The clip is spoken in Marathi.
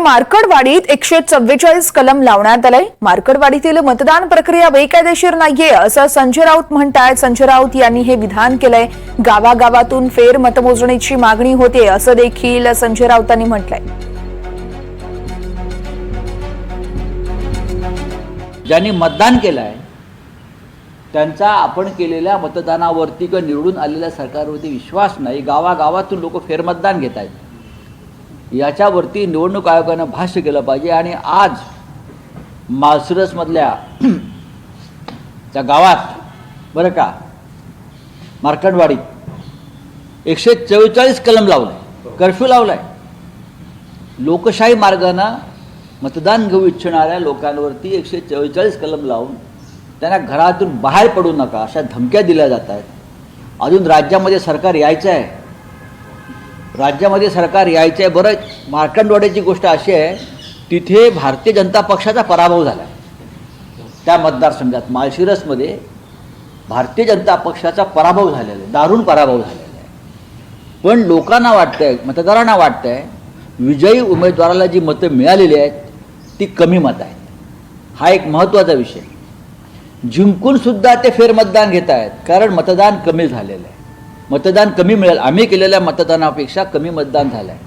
मार्कडवाडीत 144 कलम लावण्यात आलंय। मार्कडवाडीतील मतदान प्रक्रिया बेकायदेशीर नाहीये असं संजय राऊत म्हणतात। संजय राऊत यांनी हे विधान केलंय। गावागावातून फेर मतमोजणीची मागणी होते असं देखील संजय राऊतांनी म्हटलंय। ज्यांनी मतदान केलंय त्यांचा आपण केलेल्या मतदानावरती किंवा निवडून आलेल्या सरकारवरती विश्वास नाही। गावागावातून लोक फेरमतदान घेत आहेत, याच्यावरती निवडणूक आयोगानं भाष्य केलं पाहिजे। आणि आज माळशिरसमधल्या त्या गावात बरं का मार्कडवाडीत 144 कलम लावलाय, कर्फ्यू लावलाय। लोकशाही मार्गाने मतदान घेऊ इच्छिणाऱ्या लोकांवरती 144 कलम लावून त्यांना घरातून बाहेर पडू नका अशा धमक्या दिल्या जात आहेत। अजून राज्यामध्ये सरकार यायचं आहे, राज्यामध्ये सरकार यायचं आहे। बरं, मार्कडवाडीची गोष्ट अशी आहे, तिथे भारतीय जनता पक्षाचा पराभव झाला आहे। त्या मतदारसंघात माळशिरसमध्ये भारतीय जनता पक्षाचा पराभव झालेला आहे, दारुण पराभव झालेला आहे। पण लोकांना वाटतंय, मतदारांना वाटतंय विजयी उमेदवाराला जी मतं मिळालेली आहेत ती कमी मतं आहेत। हा एक महत्त्वाचा विषय। जिंकून सुद्धा ते फेरमतदान घेत आहेत कारण मतदान कमी झालेलं आहे, मतदान कमी मिळेल। आम्ही केलेल्या मतदानापेक्षा कमी मतदान झालं आहे।